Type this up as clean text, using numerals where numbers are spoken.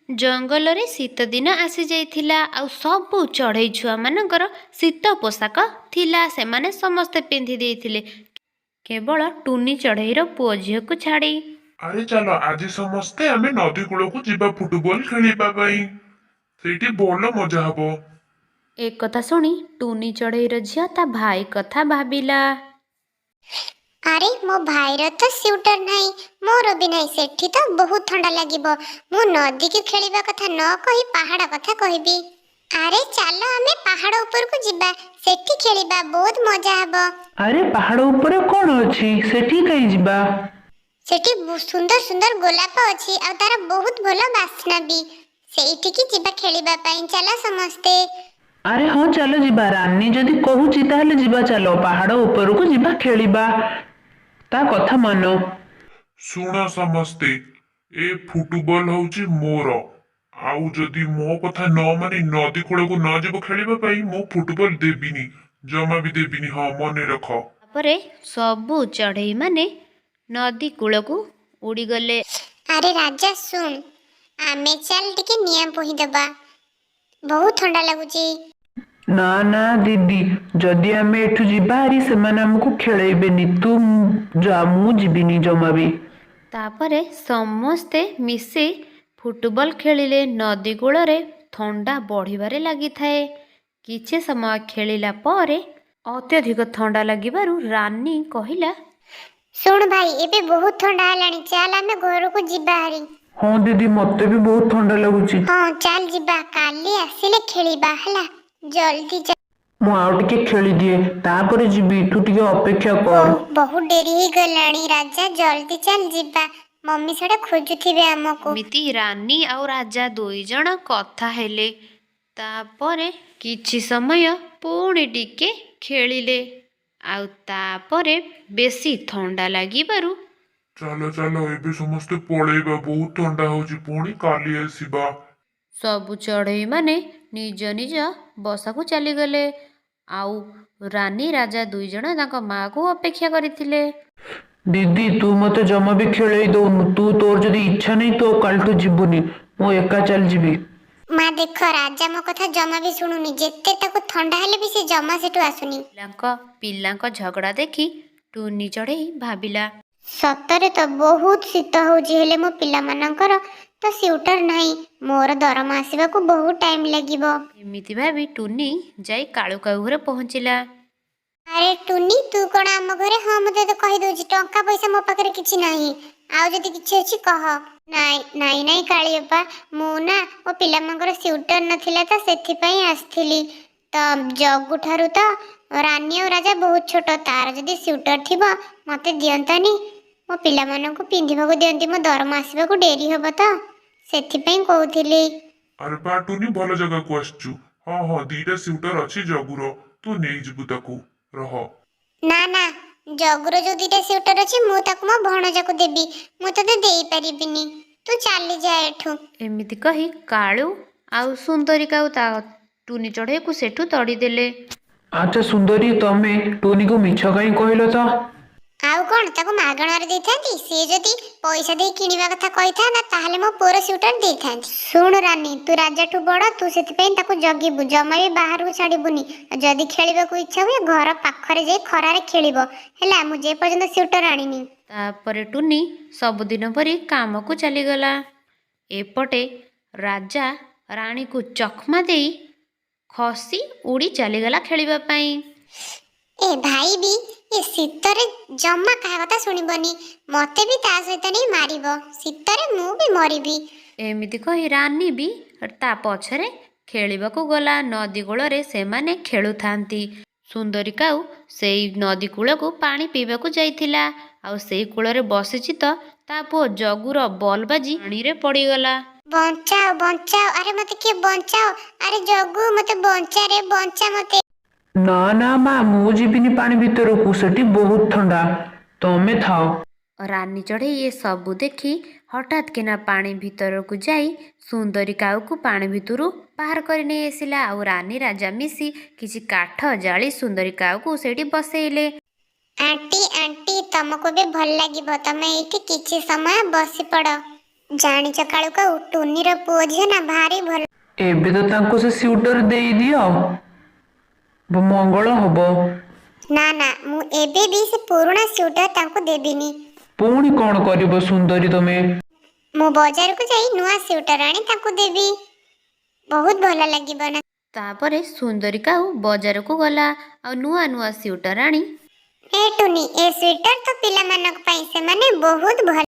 ଜଙ୍ଗଲରେ ଶୀତ ଦିନ ଆସିଯାଇଥିଲା ଆଉ ସବୁ ଚଢ଼େଇ ଛୁଆମାନଙ୍କର ଶୀତ ପୋଷାକ ଥିଲା। ସେମାନେ ସମସ୍ତେ ପିନ୍ଧି ଦେଇଥିଲେ କେବଳ ଟୁନି ଚଢ଼େଇର ପୁଅ ଝିଅକୁ ଛାଡ଼ି। ଆରେ ଚାଲ ଆଜି ସମସ୍ତେ ଆମେ ନଦୀ କୂଳକୁ ଯିବା ଫୁଟବଲ ଖେଳିବା ପାଇଁ। ସେଇଠି ଭଲ ମଜା ହବ। ଏକଥା ଶୁଣି ଟୁନି ଚଢ଼େଇର ଝିଅ ତା ଭାଇ କଥା ଭାବିଲା। ଆରେ ମୋ ଭାଇର ତ ସ୍ୱିଟର ନାହିଁ, ମୋର ବି ନାହିଁ। ସେଠି ତ ବହୁତ ଥଣ୍ଡା ଲାଗିବ। ମୁଁ ନଦୀକୁ ଖେଳିବା କଥା ନ କହି ପାହାଡ଼ କଥା କହିବି। ଆରେ ଚାଲ ଆମେ ପାହାଡ଼ ଉପରକୁ ଯିବା, ସେଠି ଖେଳିବା, ବହୁତ ମଜା ହବ। ଆରେ ପାହାଡ଼ ଉପରେ କ'ଣ ଅଛି? ସେଠି କାହିଁ ଯିବା? ସେଠି ସୁନ୍ଦର ସୁନ୍ଦର ଗୋଲାପ ଅଛି ଆଉ ତାର ବହୁତ ଭଲ ବାସ୍ନା ବି। ସେଇଠିକି ଯିବା ଖେଳିବା ପାଇଁ, ଚାଲ ସମସ୍ତେ। ଆରେ ହଁ ଚାଲ ଯିବା। ରାନୀ ଯଦି କହୁଛି ତାହେଲେ ଯିବା। ଚାଲ ପାହାଡ଼ ଉପରକୁ ଯିବା, ଖେଳିବା। ତା କଥା ମାନ। ଶୁଣ ସମସ୍ତେ, ଏ ଫୁଟବଲ ହଉଛି ମୋର। ଆଉ ଯଦି ମୋ କଥା ନ ମାନି ନଦୀ କୂଳକୁ ନ ଯିବ ଖେଳିବା ପାଇଁ, ମୁଁ ଫୁଟବଲ ଦେବିନି, ଜମା ବି ଦେବିନି। ହଁ ମନେ ରଖ। ତାପରେ ସବୁ ଚଢ଼େଇମାନେ ନଦୀ କୂଳକୁ ଉଡ଼ିଗଲେ। ଆରେ ରାଜା ଶୁଣ, ଆମେ ଚାଲ ଟିକେ ନିଆଁ ବୋହିଦବା, ବହୁତ ଥଣ୍ଡା ଲାଗୁଛି। ନା ନା ଦିଦି, ଯଦି ଆମେ ଏଠୁ ଯିବା ହାରି ସେମାନେ ଆମକୁ ଖେଳେଇବେନି। ତୁ ଯା, ମୁଁ ଯିବିନି ଜମା ବି। ତାପରେ ସମସ୍ତେ ମିଶି ଫୁଟବଲ ଖେଳିଲେ। ନଦୀ କୂଳରେ ଥଣ୍ଡା ବଢ଼ିବାରେ ଲାଗିଥାଏ। କିଛି ସମୟ ଖେଳିଲା ପରେ ଅତ୍ୟଧିକ ଥଣ୍ଡା ଲାଗିବାରୁ ରାନୀ କହିଲା, ଶୁଣ ଭାଇ, ଏବେ ବହୁତ ଥଣ୍ଡା ହେଲାଣି, ଚାଲ ଆମେ ଘରକୁ ଯିବା ହାରି। ହଁ ଦିଦି, ମତେ ବି ବହୁତ ଥଣ୍ଡା ଲାଗୁଛି। ହଁ ଚାଲ ଯିବା, କାଲି ଆସିଲେ ଖେଳିବା ହେଲା, ଜଲ୍ଦି ଯା। ମୁଁ ଆଉ ଟିକେ ଖେଳିଦିଏ, ତାପରେ ଯିବି। ତୁ ଟିକେ ଅପେକ୍ଷା କର। ବହୁତ ଡେରି ହେଇଗଲାଣି ରାଜା, ଜଲ୍ଦି ଚାଲ ଯିବା, ମମି ସେଟା ଖୋଜୁଥିବେ ଆମକୁ। ଏମିତି ରାନୀ ଆଉ ରାଜା ଦୁଇ ଜଣ କଥା ହେଲେ। ତାପରେ କିଛି ସମୟ ପୁଣି ଟିକେ ଖେଳିଲେ। ଆଉ ତାପରେ ବେଶୀ ଥଣ୍ଡା ଲାଗିବାରୁ ଚାଲ ଚାଲ ଏବେ ସମସ୍ତେ ପଳେଇବା, ବହୁତ ଥଣ୍ଡା ହଉଛି, ପୁଣି କାଲି ଆସିବା। ସବୁ ଚଢ଼େଇମାନେ ନିଜ ନିଜ ବସାକୁ ଚାଲିଗଲେ। ଆଉ ରାନୀ ରାଜା ଦୁଇ ଜଣ ତାଙ୍କ ମାଆକୁ ଅପେକ୍ଷା କରିଥିଲେ। ଦିଦି, ତୁ ମତେ ଜମା ବି ଖେଳେଇ ଦଉନୁ। ତୋର ଯଦି ଇଚ୍ଛା ନାହିଁ ତୁ କାଲିଠୁ ଯିବୁନି, ମୁଁ ଏକା ଚାଲିଯିବି। ମା ଦେଖ, ରାଜା ମୋ କଥା ଜମା ବି ଶୁଣୁନି। ଯେତେ ତାକୁ ଥଣ୍ଡା ହେଲେ ବି ସେ ଜମା ସେଠୁ ଆସୁନି। ପିଲାଙ୍କ ଝଗଡ଼ା ଦେଖି ଟୁନି ଚଢ଼େଇ ଭାବିଲା, ସତରେ ତ ବହୁତ ଶୀତ ହଉଛି, ହେଲେ ମୋ ପିଲାମାନଙ୍କର ତ ସ୍ୱିଟର ନାହିଁ। ମୋର ଦରମା ଆସିବାକୁ ବହୁତ ଟାଇମ୍ ଲାଗିବ। ଏମିତି ଭାବି ଟୁନି ଯାଇ କାଳୁ କାଉ ଘରେ ପହଞ୍ଚିଲା। ଆରେ ଟୁନି, ତୁ କ'ଣ ଆମ ଘରେ? ହଁ ମୁଁ ତତେ କହିଦଉଛି, ଟଙ୍କା ପଇସା ମୋ ପାଖରେ କିଛି ନାହିଁ। ଆଉ ଯଦି କିଛି ଅଛି କହ। ନାଇଁ ନାଇଁ ନାଇଁ କାଳିଅପା, ମୁଁ ନା ମୋ ପିଲାମାନଙ୍କର ସ୍ୱିଟର ନଥିଲା ତ ସେଥିପାଇଁ ଆସିଥିଲି। ତ ଜଗୁ ଠାରୁ ତ ରାନୀ ଆଉ ରାଜା ବହୁତ ଛୋଟ, ତାର ଯଦି ସ୍ୱିଟର ଥିବ ମତେ ଦିଅନ୍ତାନି। ମୋ ପିଲାମାନଙ୍କୁ ପିନ୍ଧିବାକୁ ଦିଅନ୍ତି, ମୋ ଦରମା ଆସିବାକୁ ଡେରି ହବ ତ ସେଥିପାଇଁ କହୁଥିଲି। ଆରେ ବା ଟୁନି, ଭଲ ଜାଗାକୁ ଆସିଛୁ। ହଁ ହଁ, ଦିଟା ସ୍ୱିଟର ଅଛି ଜଗୁର, ତୁ ନେଇଯିବୁ ତାକୁ। ରହ। ନା ନା, ଜଗୁର ଯୋଉ ଦିଟା ସ୍ୱିଟର ଅଛି ମୁଁ ତାକୁ ମୋ ଭଣଜାକୁ ଦେବି, ମୁଁ ତତେ ଦେଇପାରିବିନି। ତୁ ଚାଲିଯା ଏଠୁ। ଏମିତି କହି କାଳୁ ଆଉ ସୁନ୍ଦରୀ କାଉ ତା ଟୁନି ଚଢ଼େଇକୁ ସେଠୁ ତଡ଼ିଦେଲେ। ଆଚ୍ଛା ସୁନ୍ଦରୀ, ତମେ ଟୁନିକୁ ମିଛ କାହିଁ କହିଲ ତ? ଆଉ କ'ଣ ତାକୁ ମାଗଣାରେ ଦେଇଥାନ୍ତି? ସିଏ ଯଦି ପଇସା ଦେଇ କିଣିବା କଥା କହିଥାନ୍ତା ତାହେଲେ ମୋ ପୁଅର ସ୍ୱିଟର ଦେଇଥାନ୍ତି। ଶୁଣ ରାନୀ, ତୁ ରାଜାଠୁ ବଡ଼, ତୁ ସେଥିପାଇଁ ତାକୁ ଜଗିବୁ, ଜମା ବି ବାହାରକୁ ଛାଡ଼ିବୁନି। ଯଦି ଖେଳିବାକୁ ଇଚ୍ଛା ହୁଏ ଘର ପାଖରେ ଯାଇ ଖରାରେ ଖେଳିବ ହେଲା, ମୁଁ ଯେ ପର୍ଯ୍ୟନ୍ତ ସ୍ୱିଟର ଆଣିନି। ତାପରେ ଟୁନି ସବୁଦିନ ପରି କାମକୁ ଚାଲିଗଲା। ଏପଟେ ରାଜା ରାଣୀକୁ ଚକମା ଦେଇ ଖସି ଉଡ଼ି ଚାଲିଗଲା ଖେଳିବା ପାଇଁ। ଏ ଭାଇ ବି ଏ ଶୀତରେ ଜମା କାହା କଥା ଶୁଣିବନି, ମତେ ବି ତା ସହିତ ନେଇ ମାରିବ, ଶୀତରେ ମୁଁ ବି ମରିବି। ଏମିତି କହି ରାନୀ ବି ତା ପଛରେ ଖେଳିବାକୁ ଗଲା। ନଦୀ କୂଳରେ ସେମାନେ ଖେଳୁଥାନ୍ତି। ସୁନ୍ଦରୀ କାଉ ସେଇ ନଦୀ କୂଳକୁ ପାଣି ପିଇବାକୁ ଯାଇଥିଲା। ଆଉ ସେଇ କୂଳରେ ବସିଛି ତ ତା ପୁଅ ଜଗୁର ବଲ୍ ବାଜି ପାଣିରେ ପଡ଼ିଗଲା। ବଞ୍ଚାଅ ବଞ୍ଚାଅ, ଆରେ ମତେ କିଏ ବଞ୍ଚାଅ, ଆରେ ଜଗୁ ମତେ ବଞ୍ଚା ରେ, ବଞ୍ଚା ମତେ। ନା ନା ମା, ମୁଁ ଯିବିନି ପାଣି ଭିତରକୁ, ସେଠି ବହୁତ ଥଣ୍ଡା। ତମେ ଥାଅ। ରାନୀ ଚଢ଼େଇ ଏ ସବୁ ଦେଖି ହଠାତ୍ କିନା ପାଣି ଭିତରକୁ ଯାଇ ସୁନ୍ଦରୀ କାଉକୁ ପାଣି ଭିତରୁ ବାହାର କରି ନେଇ ଆସିଲା। ଆଉ ରାନୀ ରାଜା ମିଶି କିଛି କାଠ ଜାଳି ସୁନ୍ଦରୀ କାଉକୁ ସେଇଠି ବସେଇଲେ। ଆଣ୍ଟି ଆଣ୍ଟି, ତମକୁ ବି ଭଲ ଲାଗିବ, ତମେ ଏଇଠି କିଛି ସମୟ ବସି ପଡ଼। ଜାଣିଛ କାଳୁକାଉ ଟୁନିର ପୁଅ ଝିଅ ନା ଭାରି ଭଲ। ଏବେ ତ ତାଙ୍କୁ ସେ ସ୍ୱିଟର ଦେଇଦିଅ, ମଙ୍ଗଳ ହବ। ନା ନା ମୁଁ ଏବେ ବି ସେ ପୁରୁଣା ସ୍ୱିଟର ତାଙ୍କୁ ଦେବିନି। ପୁଣି କଣ କରିବ ସୁନ୍ଦରୀ ତମେ? ମୁଁ ବଜାରକୁ ଯାଇ ନୂଆ ସ୍ୱିଟର ଆଣି ତାଙ୍କୁ ଦେବି। ବହୁତ ଭଲ ଲାଗିବ ନା? ତାପରେ ସୁନ୍ଦରୀ କାଉ ବଜାରକୁ ଗଲା ଆଉ ନୂଆ ନୂଆ ସ୍ୱିଟର ଆଣି ଏ ଟୁନି, ଏ ସ୍ୱିଟର ତ ପିଲାମାନଙ୍କ ପାଇଁ, ସେମାନେ ବହୁତ ଭଲ